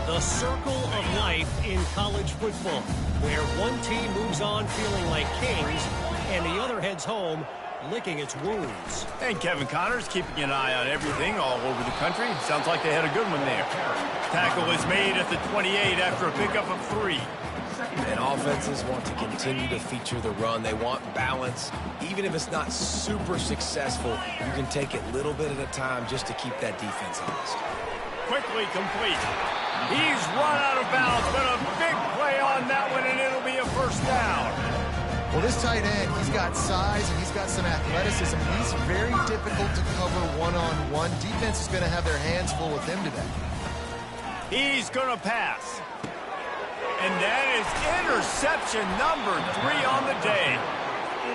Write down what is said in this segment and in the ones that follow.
The circle of life in college football, where one team moves on feeling like kings and the other heads home licking its wounds. And Kevin Connors keeping an eye on everything all over the country. Sounds like they had a good one there. Tackle is made at the 28 after a pickup of 3. And offenses want to continue to feature the run. They want balance. Even if it's not super successful, you can take it little bit at a time just to keep that defense honest. Quickly complete. He's run out of bounds, but a big play on that one, and it'll be a first down. Well, this tight end, he's got size and he's got some athleticism. He's very difficult to cover one-on-one. Defense is going to have their hands full with him today. He's going to pass. And that is interception number 3 on the day.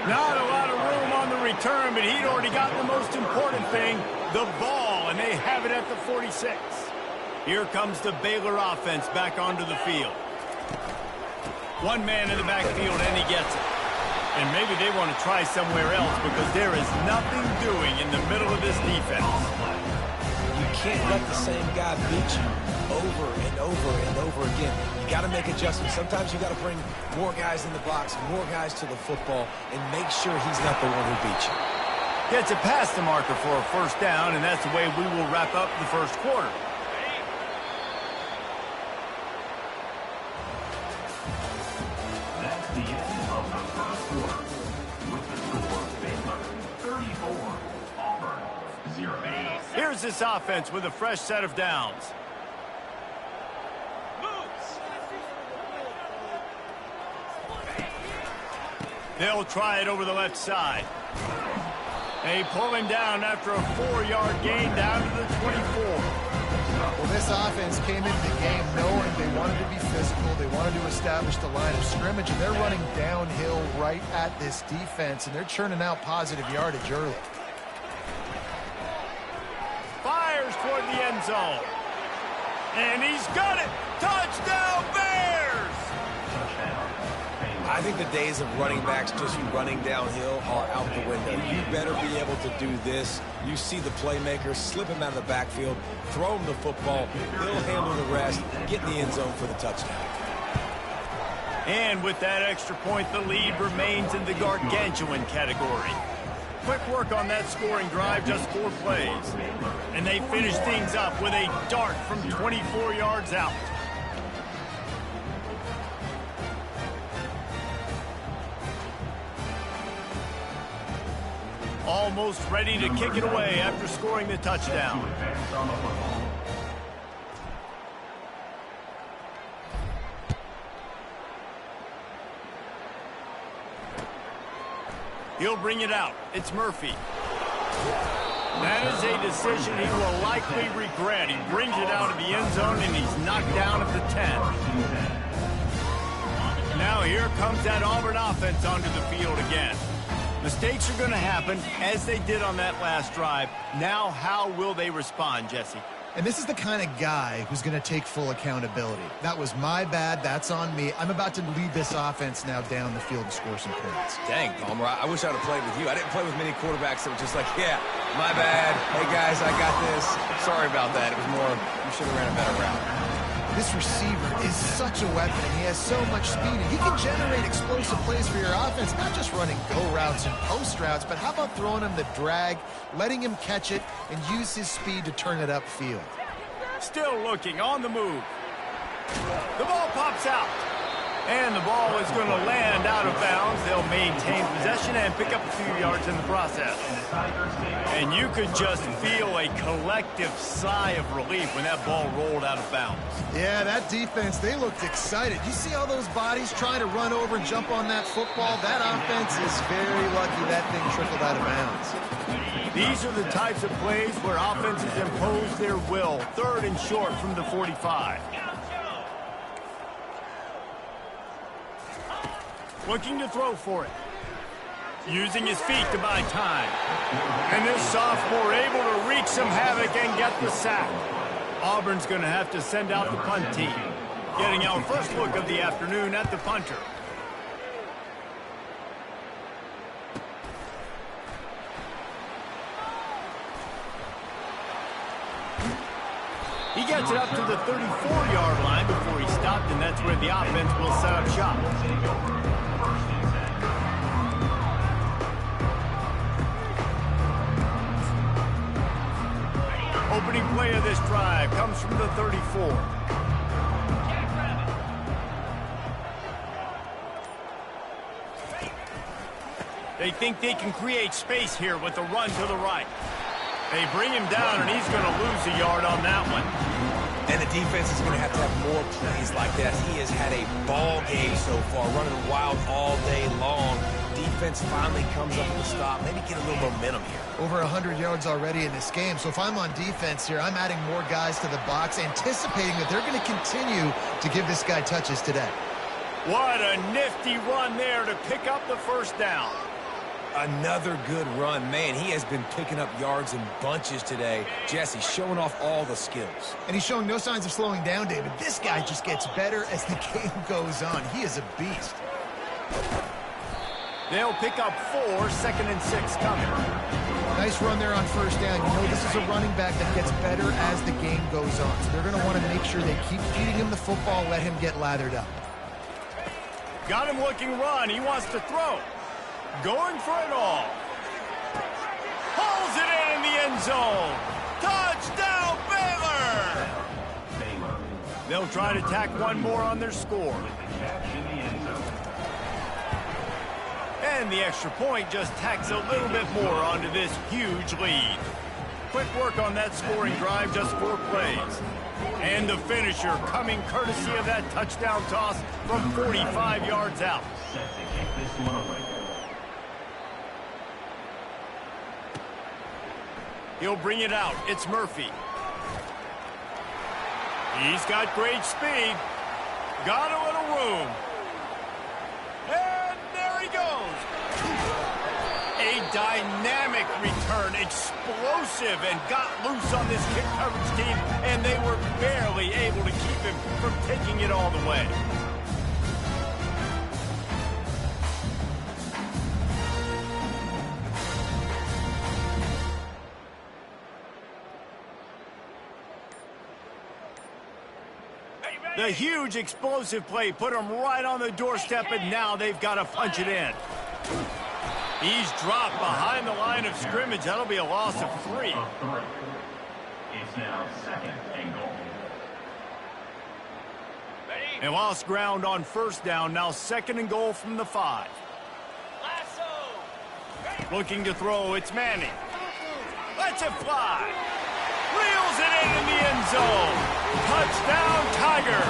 Not a lot of room on the return, but he'd already got the most important thing, the ball, and they have it at the 46. Here comes the Baylor offense back onto the field. One man in the backfield, and he gets it. And maybe they want to try somewhere else because there is nothing doing in the middle of this defense. You can't let the same guy beat you over and over and over again. You got to make adjustments. Sometimes you got to bring more guys in the box, more guys to the football, and make sure he's not the one who beat you. Gets it past the marker for a first down, and that's the way we will wrap up the first quarter. That's the end of the first quarter. With the score, Baylor 34, Auburn 0. Here's this offense with a fresh set of downs. They'll try it over the left side. They pull him down after a 4-yard gain down to the 24. Well, this offense came into the game knowing they wanted to be physical. They wanted to establish the line of scrimmage, and they're running downhill right at this defense, and they're churning out positive yardage early. Fires toward the end zone. And he's got it. Touchdown, Bears! I think the days of running backs just running downhill are out the window. You better be able to do this. You see the playmaker, slip him out of the backfield, throw him the football, he'll handle the rest, get in the end zone for the touchdown. And with that extra point, the lead remains in the gargantuan category. Quick work on that scoring drive, just 4 plays. And they finish things up with a dart from 24 yards out. Almost ready to kick it away after scoring the touchdown. He'll bring it out. It's Murphy. That is a decision he will likely regret. He brings it out of the end zone, and he's knocked down at the 10. Now here comes that Auburn offense onto the field again. Mistakes are going to happen, as they did on that last drive. Now, how will they respond, Jesse? And this is the kind of guy who's going to take full accountability. That was my bad. That's on me. I'm about to lead this offense now down the field and score some points. Dang, Palmer, I wish I would have played with you. I didn't play with many quarterbacks that were just like, yeah, my bad. Hey, guys, I got this. Sorry about that. It was more, you should have ran a better route. This receiver is such a weapon, and he has so much speed, and he can generate explosive plays for your offense, not just running go routes and post routes, but how about throwing him the drag, letting him catch it, and use his speed to turn it upfield. Still looking, on the move. The ball pops out. And the ball is going to land out of bounds. They'll maintain possession and pick up a few yards in the process. And you could just feel a collective sigh of relief when that ball rolled out of bounds. Yeah, that defense, they looked excited. You see all those bodies trying to run over and jump on that football? That offense is very lucky that thing trickled out of bounds. These are the types of plays where offenses impose their will. 3rd and short from the 45. Looking to throw for it. Using his feet to buy time. And this sophomore able to wreak some havoc and get the sack. Auburn's going to have to send out the punt team. Getting our first look of the afternoon at the punter. He gets it up to the 34-yard line before he stopped, and that's where the offense will set up shop. Opening play of this drive comes from the 34. They think they can create space here with a run to the right. They bring him down, and he's going to lose a yard on that one. And the defense is going to have more plays like that. He has had a ball game so far, running wild all day long. Defense finally comes up with a stop, maybe get a little momentum here. Over 100 yards already in this game. So if I'm on defense here, I'm adding more guys to the box, anticipating that they're going to continue to give this guy touches today. What a nifty run there to pick up the first down. Another good run. Man, he has been picking up yards in bunches today. Jesse showing off all the skills. And he's showing no signs of slowing down, David. This guy just gets better as the game goes on. He is a beast. They'll pick up 4, 2nd and 6 coming. Nice run there on first down. You know this is a running back that gets better as the game goes on. So they're going to want to make sure they keep feeding him the football, let him get lathered up. Got him looking run. He wants to throw. Going for it all. Pulls it in the end zone. Touchdown, Baylor! They'll try to tack one more on their score. And the extra point just tacks a little bit more onto this huge lead. Quick work on that scoring drive, just 4 plays. And the finisher coming courtesy of that touchdown toss from 45 yards out. Set to kick this one away. He'll bring it out. It's Murphy. He's got great speed. Got a little room. And there he goes. A dynamic return. Explosive, and got loose on this kick coverage team, and they were barely able to keep him from taking it all the way. The huge explosive play put him right on the doorstep, and now they've got to punch it in. He's dropped behind the line of scrimmage. That'll be a loss of 3. It's now 2nd and goal. They lost ground on first down. Now 2nd and goal from the 5. Looking to throw. It's Manning. Lets it fly. Reels it in the end zone. Touchdown, Tiger.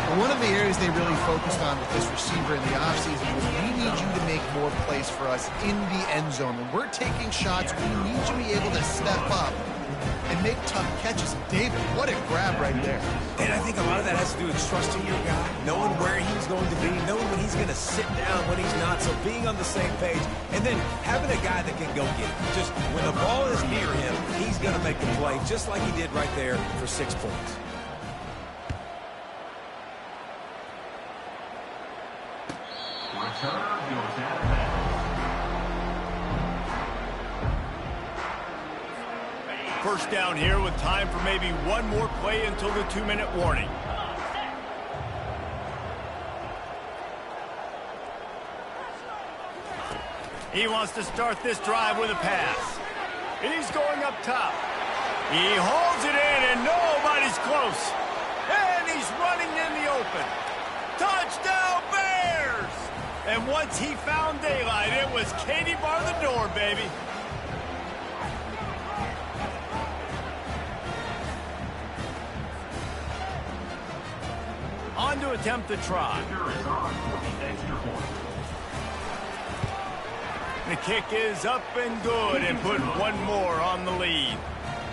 Well, one of the areas they really focused on with this receiver in the offseason was we need you to make more plays for us in the end zone. When we're taking shots, we need you to be able to step up and make tough catches. David, what a grab right there. And I think a lot of that has to do with trusting your guy, knowing where he's going to be, knowing when he's going to sit down, when he's not, so being on the same page, and then having a guy that can go get it. Just when the ball is near him, he's going to make the play, just like he did right there for 6 points. Return goes out of bounds. First down here with time for maybe one more play until the 2-minute warning. He wants to start this drive with a pass. He's going up top. He holds it in, and nobody's close. And he's running in the open. Touchdown, Bears! And once he found daylight, it was Katie bar the door, baby. On to attempt the try. Is on for the extra point. The kick is up and good, and put one more on the lead.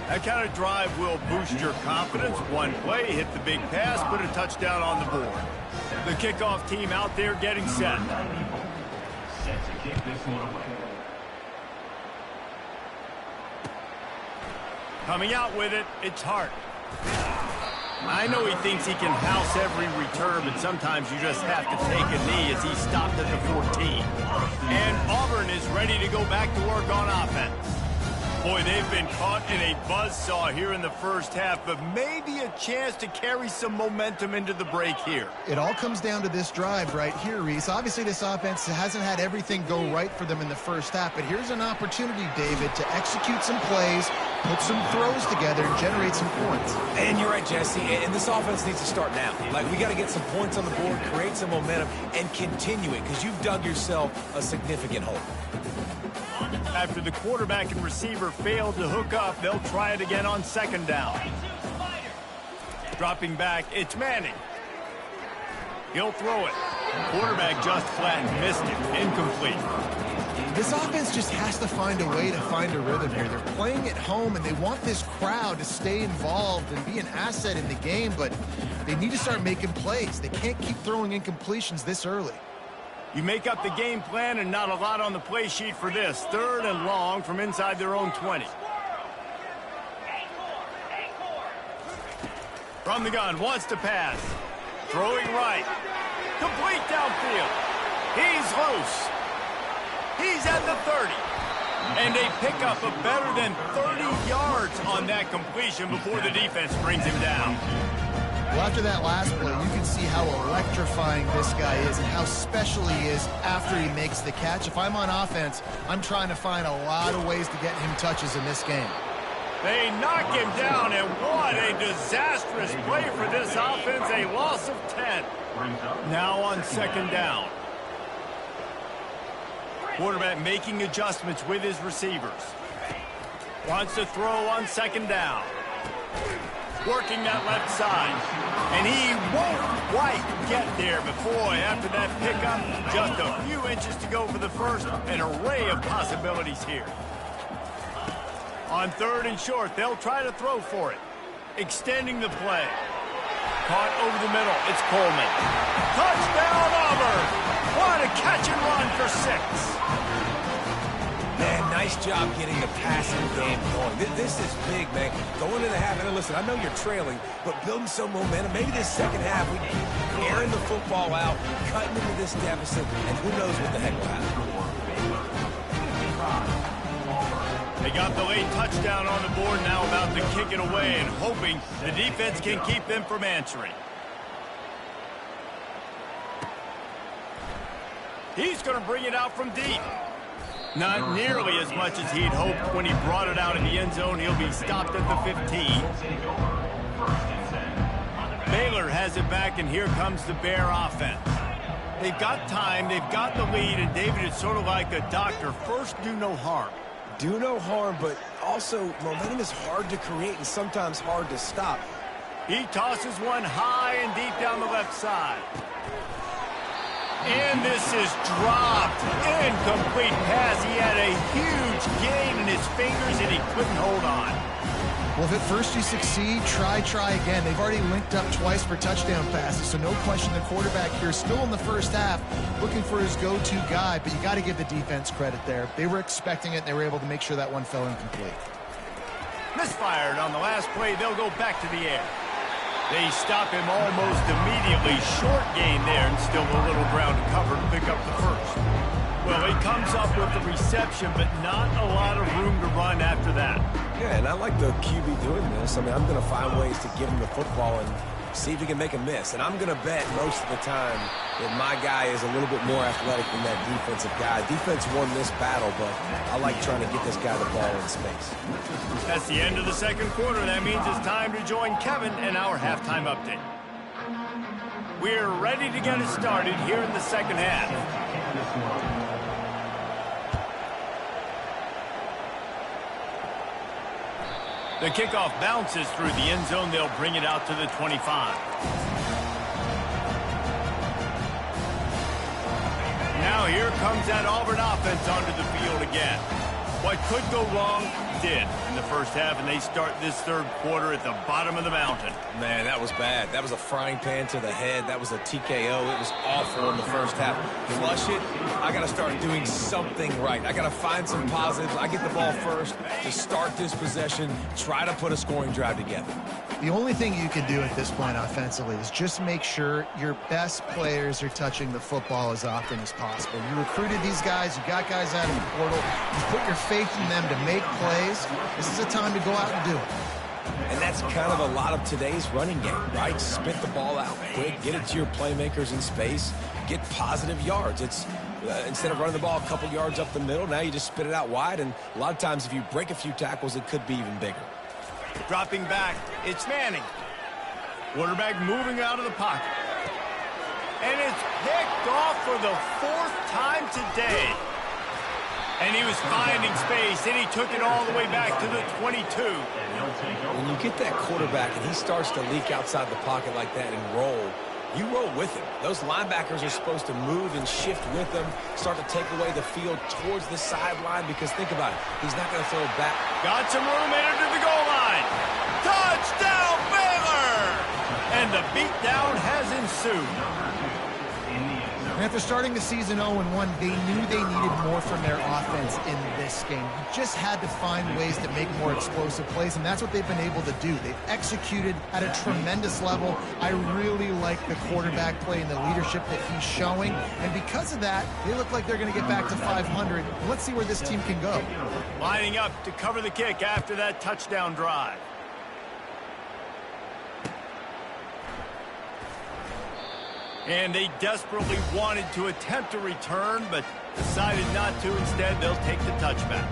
That kind of drive will boost your confidence. One play, hit the big pass, put a touchdown on the board. The kickoff team out there getting set. Set to kick this one away. Coming out with it, it's Hart. I know he thinks he can house every return, but sometimes you just have to take a knee as he stopped at the 14. And Auburn is ready to go back to work on offense. Boy, they've been caught in a buzzsaw here in the first half, but maybe a chance to carry some momentum into the break here. It all comes down to this drive right here, Reese. Obviously, this offense hasn't had everything go right for them in the first half, but here's an opportunity, David, to execute some plays, put some throws together, and generate some points. And you're right, Jesse, and this offense needs to start now. Like, we got to get some points on the board, create some momentum, and continue it, because you've dug yourself a significant hole. After the quarterback and receiver failed to hook up, they'll try it again on second down. Dropping back, it's Manning. He'll throw it. Quarterback just flat missed it. Incomplete. This offense just has to find a way to find a rhythm here. They're playing at home, and they want this crowd to stay involved and be an asset in the game, but they need to start making plays. They can't keep throwing incompletions this early. You make up the game plan and not a lot on the play sheet for this. 3rd and long from inside their own 20. From the gun, wants to pass. Throwing right. Complete downfield. He's loose. He's at the 30. And they pick up a better than 30 yards on that completion before the defense brings him down. Well, after that last play, you can see how electrifying this guy is and how special he is after he makes the catch. If I'm on offense, I'm trying to find a lot of ways to get him touches in this game. They knock him down, and what a disastrous play for this offense. A loss of 10. Now on second down. Quarterback making adjustments with his receivers. Wants to throw on second down. Working that left side. And he won't quite get there. But boy, after that pickup, just a few inches to go for the first. An array of possibilities here. On 3rd and short, they'll try to throw for it. Extending the play. Caught over the middle. It's Coleman. Touchdown, Auburn! What a catch and run for 6. Man, nice job getting the passing game going. This is big, man. Going into the half, and listen, I know you're trailing, but building some momentum. Maybe this second half, we airing the football out, cutting into this deficit, and who knows what the heck will happen. They got the late touchdown on the board, now about to kick it away and hoping the defense can keep them from answering. He's going to bring it out from deep. Not nearly as much as he'd hoped when he brought it out in the end zone. He'll be stopped at the 15. Baylor has it back, and here comes the Bear offense. They've got time, they've got the lead, and David, it's sort of like the doctor. First, do no harm. Do no harm, but also momentum is hard to create and sometimes hard to stop. He tosses one high and deep down the left side. And this is dropped. Incomplete pass. He had a huge gain in his fingers, and he couldn't hold on. Well, if at first you succeed, try again. They've already linked up twice for touchdown passes, so no question the quarterback here still in the first half looking for his go-to guy, but you got to give the defense credit there. They were expecting it, and they were able to make sure that one fell incomplete. Misfired on the last play. They'll go back to the air. They stop him almost immediately. Short gain there, and still a little ground to cover to pick up the first. Well, he comes up with the reception, but not a lot of room to run after that. Yeah, and I like the QB doing this. I mean, I'm going to find ways to give him the football and see if he can make a miss. And I'm going to bet most of the time that my guy is a little bit more athletic than that defensive guy. Defense won this battle, but I like trying to get this guy the ball in space. That's the end of the second quarter. That means it's time to join Kevin in our halftime update. We're ready to get it started here in the second half. The kickoff bounces through the end zone. They'll bring it out to the 25. Now here comes that Auburn offense onto the field again. What could go wrong did in the first half, and they start this third quarter at the bottom of the mountain. Man, that was bad. That was a frying pan to the head. That was a TKO. It was awful in the first half. Flush it. I got to start doing something right. I got to find some positives. I get the ball first to start this possession, try to put a scoring drive together. The only thing you can do at this point offensively is just make sure your best players are touching the football as often as possible. You recruited these guys. You got guys out of the portal. You put your faith in them to make plays. plays, this is a time to go out and do it. And that's kind of a lot of today's running game, right? Spit the ball out quick, get it to your playmakers in space, get positive yards. It's instead of running the ball a couple yards up the middle, now you just spit it out wide, and a lot of times if you break a few tackles, it could be even bigger. Dropping back, it's Manning. Quarterback moving out of the pocket. And it's picked off for the 4th time today. And he was finding space, and he took it all the way back to the 22. When you get that quarterback and he starts to leak outside the pocket like that and roll, you roll with him. Those linebackers are supposed to move and shift with him, start to take away the field towards the sideline, because think about it, he's not going to throw it back. Got some room, entered to the goal line. Touchdown, Baylor! And the beatdown has ensued. And after starting the season 0-1, they knew they needed more from their offense in this game. You just had to find ways to make more explosive plays, and that's what they've been able to do. They've executed at a tremendous level. I really like the quarterback play and the leadership that he's showing. And because of that, they look like they're going to get back to 500. Let's see where this team can go. Lining up to cover the kick after that touchdown drive. And they desperately wanted to attempt a return, but decided not to. Instead, they'll take the touchback.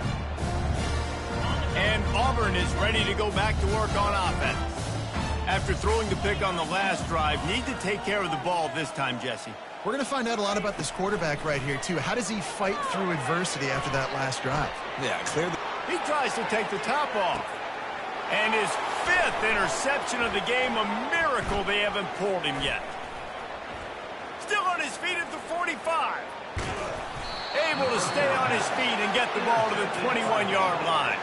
And Auburn is ready to go back to work on offense. After throwing the pick on the last drive, need to take care of the ball this time, Jesse. We're going to find out a lot about this quarterback right here, too. How does he fight through adversity after that last drive? Yeah, clearly. He tries to take the top off. And his 5th interception of the game, a miracle they haven't pulled him yet. Still on his feet at the 45. Able to stay on his feet and get the ball to the 21-yard line.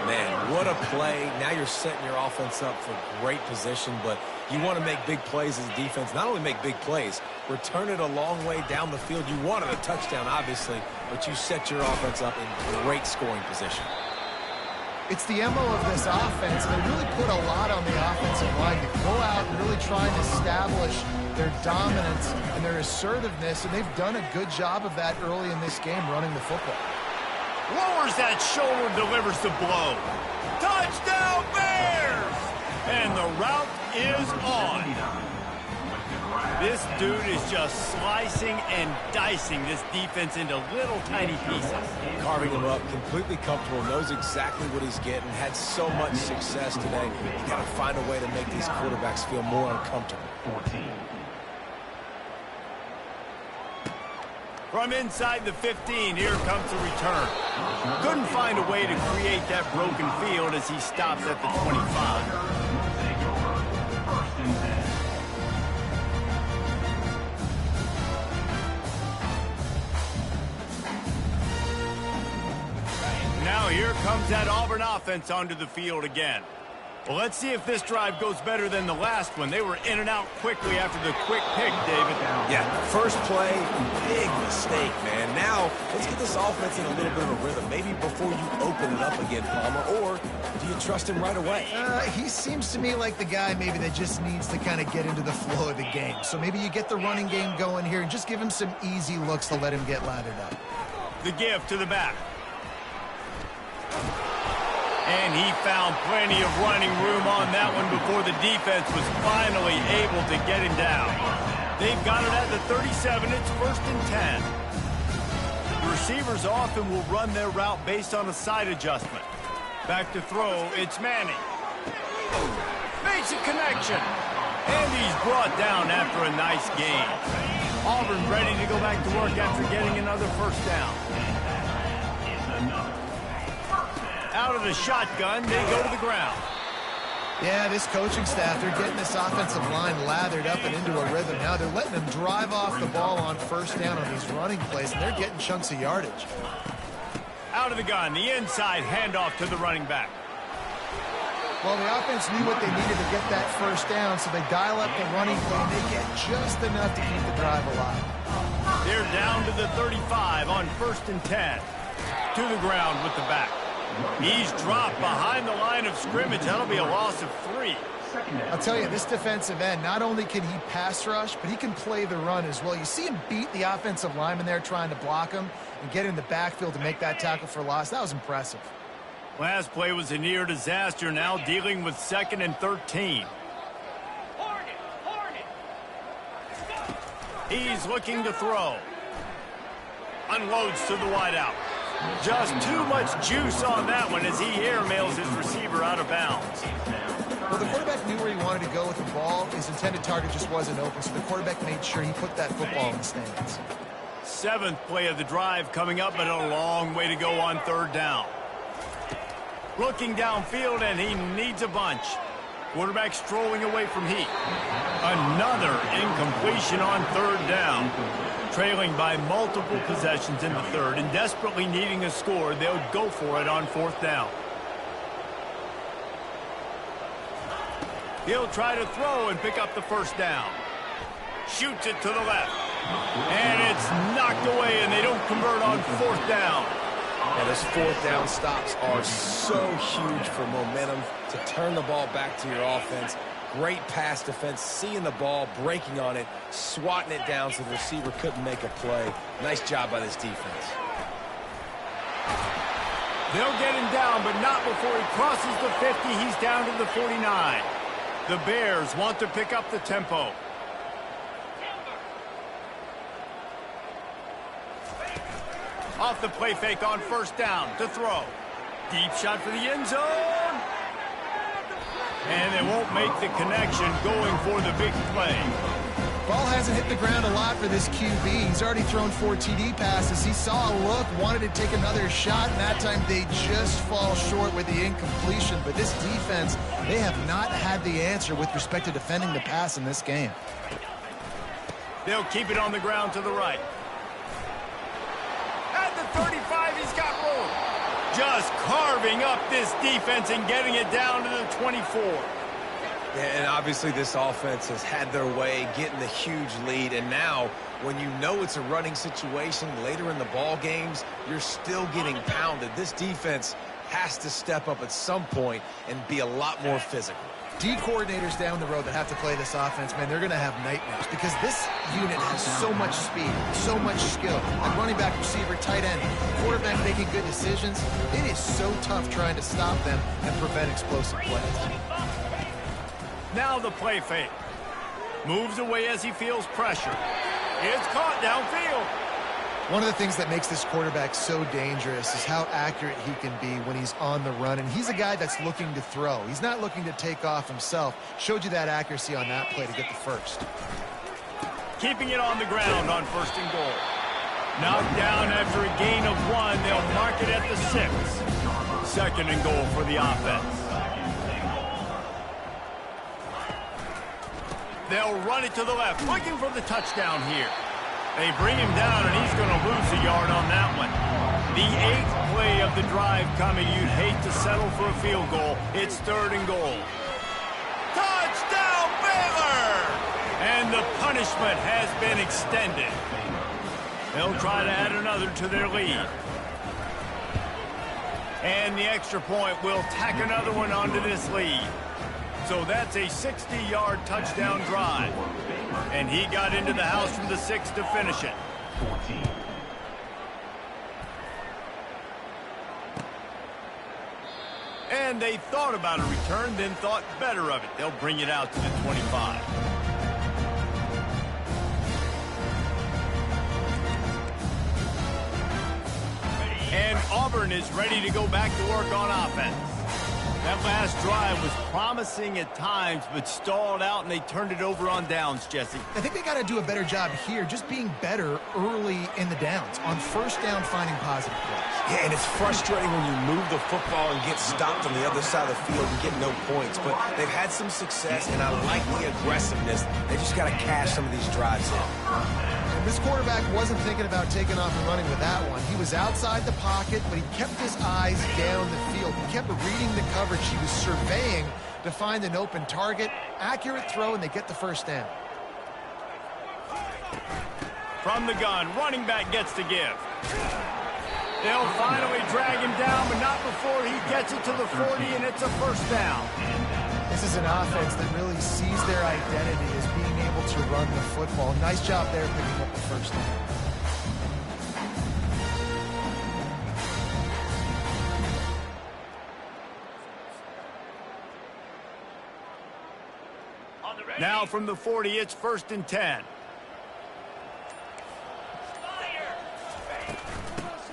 Man, what a play. Now you're setting your offense up for great position, but you want to make big plays as a defense. Not only make big plays, return it a long way down the field. You wanted a touchdown, obviously, but you set your offense up in great scoring position. It's the MO of this offense. They really put a lot on the offensive line to go out and really try and establish their dominance and their assertiveness, and they've done a good job of that early in this game running the football. Lowers that shoulder, delivers the blow. Touchdown, Bears! And the route is on. This dude is just slicing and dicing this defense into little tiny pieces. Carving him up, completely comfortable, knows exactly what he's getting, had so much success today. You got to find a way to make these quarterbacks feel more uncomfortable. From inside the 15, here comes the return. Couldn't find a way to create that broken field as he stops at the 25. Now here comes that Auburn offense onto the field again. Well, let's see if this drive goes better than the last one. They were in and out quickly after the quick pick, David. Yeah, first play, big mistake, man. Now, let's get this offense in a little bit of a rhythm. Maybe before you open it up again, Palmer, or do you trust him right away? He seems to me like the guy maybe that just needs to kind of get into the flow of the game. So maybe you get the running game going here and just give him some easy looks to let him get lathered up. The give to the back. And he found plenty of running room on that one before the defense was finally able to get him down. They've got it at the 37. It's 1st and 10. The receivers often will run their route based on a side adjustment. Back to throw, it's Manning. Makes a connection. And he's brought down after a nice gain. Auburn ready to go back to work after getting another first down. Out of the shotgun, they go to the ground. Yeah, this coaching staff, they're getting this offensive line lathered up and into a rhythm. Now they're letting them drive off the ball on first down on these running plays, and they're getting chunks of yardage. Out of the gun, the inside handoff to the running back. Well, the offense knew what they needed to get that first down, so they dial up the running play, and they get just enough to keep the drive alive. They're down to the 35 on 1st and 10. To the ground with the back. He's dropped behind the line of scrimmage. That'll be a loss of 3. I'll tell you, this defensive end, not only can he pass rush, but he can play the run as well. You see him beat the offensive lineman there trying to block him and get in the backfield to make that tackle for loss. That was impressive. Last play was a near disaster, now dealing with 2nd and 13. He's looking to throw. Unloads to the wideout. Just too much juice on that one as he airmails his receiver out of bounds. Well, the quarterback knew where he wanted to go with the ball. His intended target just wasn't open, so the quarterback made sure he put that football in the stands. 7th play of the drive coming up, but a long way to go on 3rd down. Looking downfield, and he needs a bunch. Quarterback strolling away from heat. Another incompletion on 3rd down. Trailing by multiple possessions in the 3rd and desperately needing a score, they'll go for it on 4th down. He'll try to throw and pick up the 1st down. Shoots it to the left. And it's knocked away, and they don't convert on 4th down. And those 4th down stops are so huge for momentum to turn the ball back to your offense. Great pass defense, seeing the ball, breaking on it, swatting it down so the receiver couldn't make a play. Nice job by this defense. They'll get him down, but not before he crosses the 50. He's down to the 49. The Bears want to pick up the tempo. Off the play fake on 1st down to throw. Deep shot for the end zone. And they won't make the connection going for the big play. Ball hasn't hit the ground a lot for this QB. He's already thrown 4 TD passes. He saw a look, wanted to take another shot, and that time they just fall short with the incompletion. But this defense, they have not had the answer with respect to defending the pass in this game. They'll keep it on the ground to the right. At the 35, he's got room. Just carving up this defense and getting it down to the 24. And obviously this offense has had their way, getting the huge lead. And now, when you know it's a running situation later in the ball games, you're still getting pounded. This defense has to step up at some point and be a lot more physical. D coordinators down the road that have to play this offense, man, they're going to have nightmares because this unit has so much speed, so much skill. At running back, receiver, tight end, quarterback making good decisions. It is so tough trying to stop them and prevent explosive plays. Now the play fake. Moves away as he feels pressure. It's caught downfield. One of the things that makes this quarterback so dangerous is how accurate he can be when he's on the run. And he's a guy that's looking to throw. He's not looking to take off himself. Showed you that accuracy on that play to get the 1st. Keeping it on the ground on 1st and goal. Knocked down after a gain of 1. They'll mark it at the 6. 2nd and goal for the offense. They'll run it to the left, looking for the touchdown here. They bring him down, and he's going to lose a yard on that one. The 8th play of the drive coming. You'd hate to settle for a field goal. It's 3rd and goal. Touchdown, Baylor! And the punishment has been extended. They'll try to add another to their lead. And the extra point will tack another one onto this lead. So that's a 60-yard touchdown drive. And he got into the house from the 6 to finish it. 14. And they thought about a return, then thought better of it. They'll bring it out to the 25. And Auburn is ready to go back to work on offense. That last drive was promising at times, but stalled out, and they turned it over on downs, Jesse. I think they got to do a better job here, just being better early in the downs. On 1st down, finding positive plays. Yeah, and it's frustrating when you move the football and get stopped on the other side of the field and get no points. But they've had some success, and I like the aggressiveness. They just got to cash some of these drives in. And this quarterback wasn't thinking about taking off and running with that one. He was outside the pocket, but he kept his eyes down the field. He kept reading the coverage. He was surveying to find an open target. Accurate throw, and they get the 1st down. From the gun, running back gets to give. They'll finally drag him down, but not before he gets it to the 40, and it's a 1st down. This is an offense that really sees their identity as being able to run the football. Nice job there picking up the 1st down. Now from the 40, it's 1st and 10.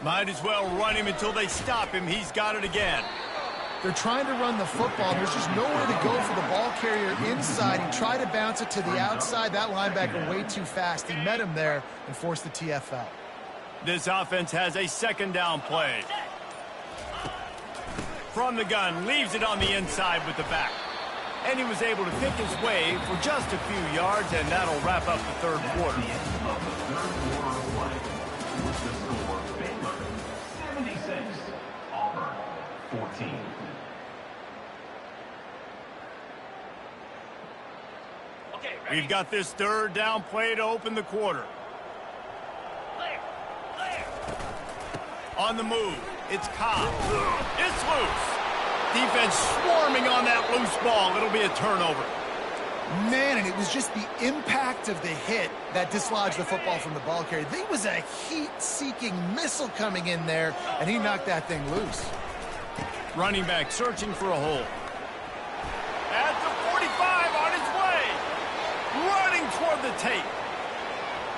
Might as well run him until they stop him. He's got it again. They're trying to run the football. There's just nowhere to go for the ball carrier inside. He tried to bounce it to the outside. That linebacker way too fast. He met him there and forced the TFL. This offense has a 2nd down play. From the gun, leaves it on the inside with the back. And he was able to pick his way for just a few yards, and that'll wrap up the 3rd quarter. The end of the 3rd quarter of play with the score Baylor 76, Auburn 14. We've got this 3rd down play to open the quarter. On the move, it's Cobb. It's loose. Defense swarming on that loose ball. It'll be a turnover. Man, and it was just the impact of the hit that dislodged the football from the ball carrier. There was a heat-seeking missile coming in there, and he knocked that thing loose. Running back searching for a hole. At the 45 on his way. Running toward the tape.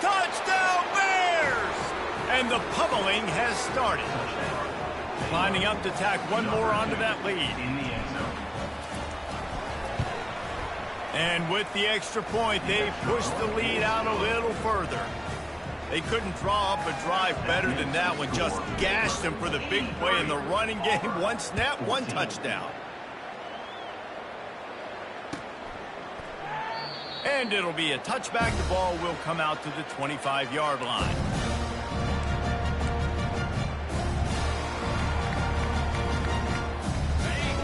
Touchdown Bears! And the pummeling has started. Lining up to tack one more onto that lead. And with the extra point, they push the lead out a little further. They couldn't draw up a drive better than that one. Just gashed them for the big play in the running game. 1 snap, 1 touchdown. And it'll be a touchback. The ball will come out to the 25-yard line.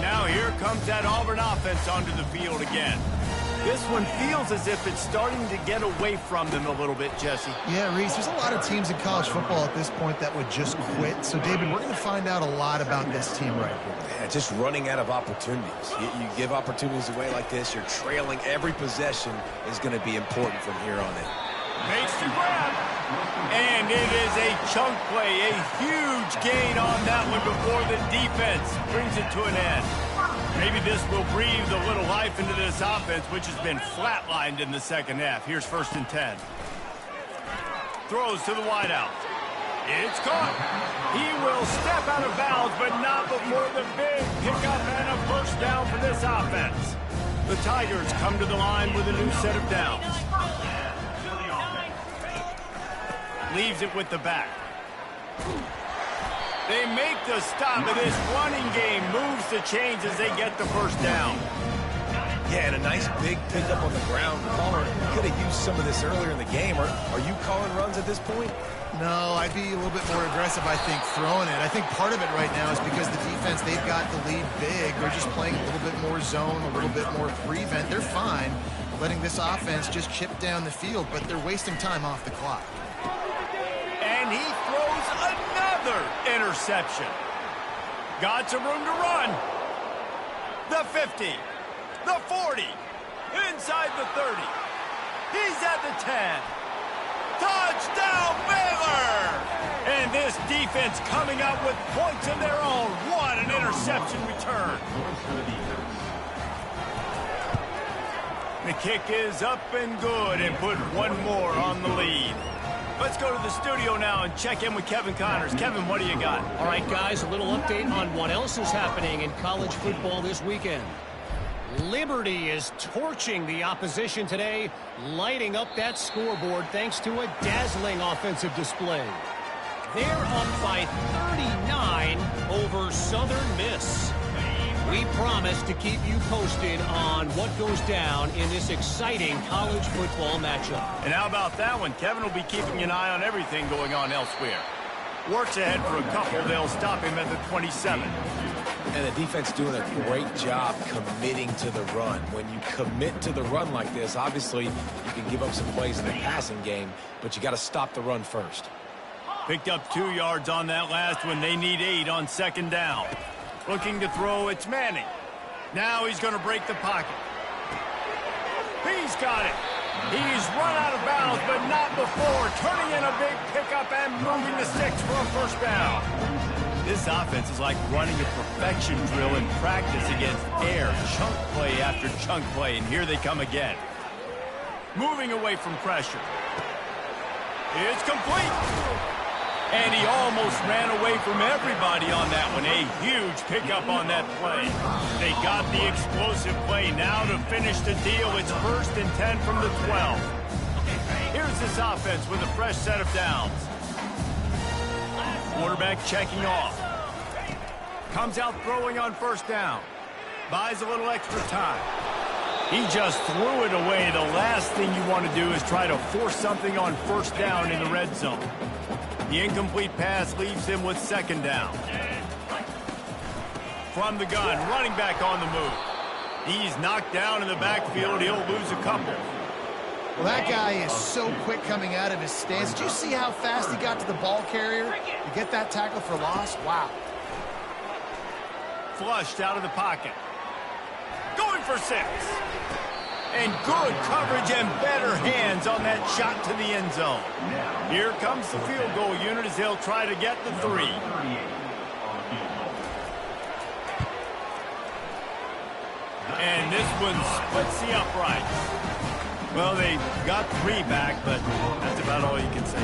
Now here comes that Auburn offense onto the field again. This one feels as if it's starting to get away from them a little bit, Jesse. Yeah, Reese, there's a lot of teams in college football at this point that would just quit. So, David, we're going to find out a lot about this team right here. Yeah, just running out of opportunities. You give opportunities away like this, you're trailing. Every possession is going to be important from here on in. Makes the grab. And it is a chunk play, a huge gain on that one before the defense brings it to an end. Maybe this will breathe a little life into this offense, which has been flatlined in the 2nd half. Here's 1st and 10. Throws to the wideout. It's caught. He will step out of bounds, but not before the big pickup and a 1st down for this offense. The Tigers come to the line with a new set of downs. Leaves it with the back. They make the stop of this running game. Moves the chains as they get the 1st down. Yeah, and a nice big pickup on the ground. Caller could have used some of this earlier in the game. Are you calling runs at this point? No, I'd be a little bit more aggressive, I think, throwing it. I think part of it right now is because the defense, they've got the lead big. They're just playing a little bit more zone, a little bit more prevent. They're fine letting this offense just chip down the field, but they're wasting time off the clock. And he throws another interception. Got some room to run. The 50, the 40, inside the 30. He's at the 10. Touchdown, Baylor! And this defense coming up with points of their own. What an interception return. The kick is up and good and put one more on the lead. Let's go to the studio now and check in with Kevin Connors. Kevin, what do you got? All right, guys, a little update on what else is happening in college football this weekend. Liberty is torching the opposition today, lighting up that scoreboard thanks to a dazzling offensive display. They're up by 39 over Southern Miss. We promise to keep you posted on what goes down in this exciting college football matchup. And how about that one? Kevin will be keeping an eye on everything going on elsewhere. Works ahead for a couple. They'll stop him at the 27. And the defense doing a great job committing to the run. When you commit to the run like this, obviously you can give up some plays in the passing game, but you got to stop the run first. Picked up 2 yards on that last one. They need 8 on 2nd down. Looking to throw, it's Manning. Now he's going to break the pocket. He's got it. He's run out of bounds, but not before. Turning in a big pickup and moving the sticks for a 1st down. This offense is like running a perfection drill in practice against air. Chunk play after chunk play, and here they come again. moving away from pressure. It's complete. And he almost ran away from everybody on that one. A huge pickup on that play. They got the explosive play. Now to finish the deal, it's 1st and 10 from the 12. Here's this offense with a fresh set of downs. Quarterback checking off. Comes out throwing on 1st down. Buys a little extra time. He just threw it away. The last thing you want to do is try to force something on 1st down in the red zone. The incomplete pass leaves him with 2nd down. From the gun, running back on the move. He's knocked down in the backfield. He'll lose a couple. Well, that guy is so quick coming out of his stance. Did you see how fast he got to the ball carrier to get that tackle for loss? Wow. Flushed out of the pocket. Going for 6. And good coverage and better hands on that shot to the end zone. Here comes the field goal unit as they'll try to get the 3. And this one splits the uprights. Well, they got 3 back, but that's about all you can say.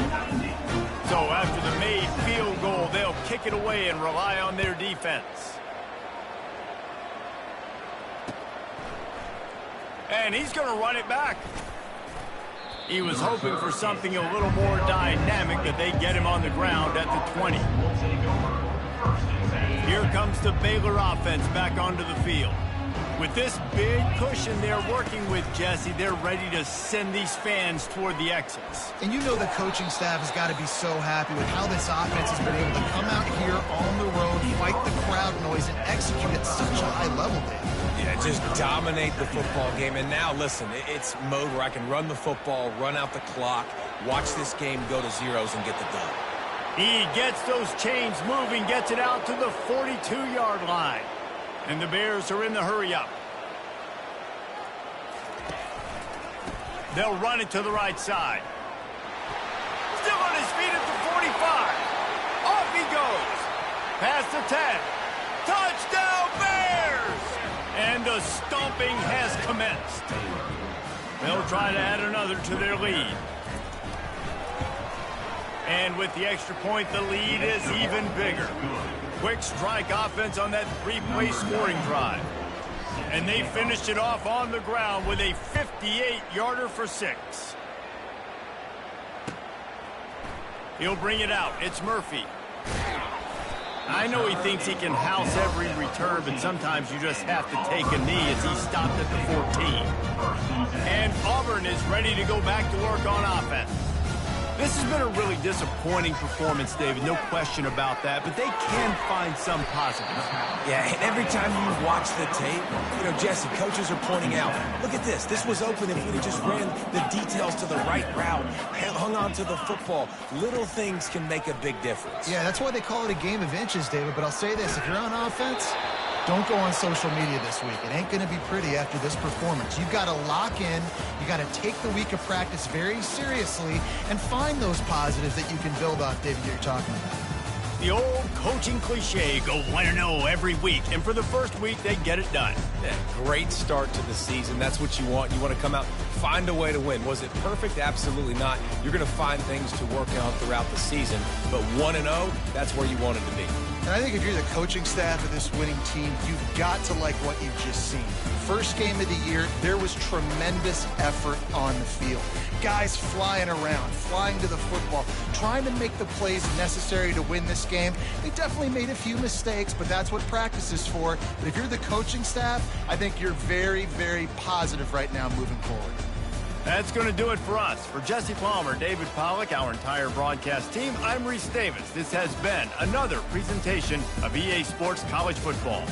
So after the made field goal, they'll kick it away and rely on their defense. And he's going to run it back. He was hoping for something a little more dynamic, that they get him on the ground at the 20. Here comes the Baylor offense back onto the field. With this big cushion they're working with, Jesse, they're ready to send these fans toward the exits. And you know the coaching staff has got to be so happy with how this offense has been able to come out here on the road, fight the crowd noise, and execute at such a high level, Dave. Yeah, just dominate the football game. And now, listen, it's mode where I can run the football, run out the clock, watch this game go to zeros and get the dub. He gets those chains moving, gets it out to the 42-yard line. And the Bears are in the hurry-up. They'll run it to the right side. Still on his feet at the 45. Off he goes. Past the 10. Touchdown, Bears! And the stomping has commenced. They'll try to add another to their lead. And with the extra point, the lead is even bigger. Quick strike offense on that 3-play scoring drive. And they finished it off on the ground with a 58-yarder for 6. He'll bring it out. It's Murphy. I know he thinks he can house every return, but sometimes you just have to take a knee as he stopped at the 14. And Auburn is ready to go back to work on offense. This has been a really disappointing performance, David, no question about that, but they can find some positives. Yeah, and every time you watch the tape, you know, Jesse, coaches are pointing out, look at this. This was open if we'd have just ran the details to the right route, hung on to the football. Little things can make a big difference. Yeah, that's why they call it a game of inches, David, but I'll say this. If you're on offense, don't go on social media this week. It ain't going to be pretty after this performance. You've got to lock in. You got to take the week of practice very seriously and find those positives that you can build off, David, you're talking about. The old coaching cliche, go 1-0 every week. And for the first week, they get it done. Yeah, great start to the season. That's what you want. You want to come out, find a way to win. Was it perfect? Absolutely not. You're going to find things to work on throughout the season. But 1-0, that's where you want it to be. And I think if you're the coaching staff of this winning team, you've got to like what you've just seen. First game of the year, there was tremendous effort on the field. Guys flying around, flying to the football, trying to make the plays necessary to win this game. They definitely made a few mistakes, but that's what practice is for. But if you're the coaching staff, I think you're very, very positive right now moving forward. That's going to do it for us. For Jesse Palmer, David Pollack, our entire broadcast team, I'm Reese Davis. This has been another presentation of EA Sports College Football.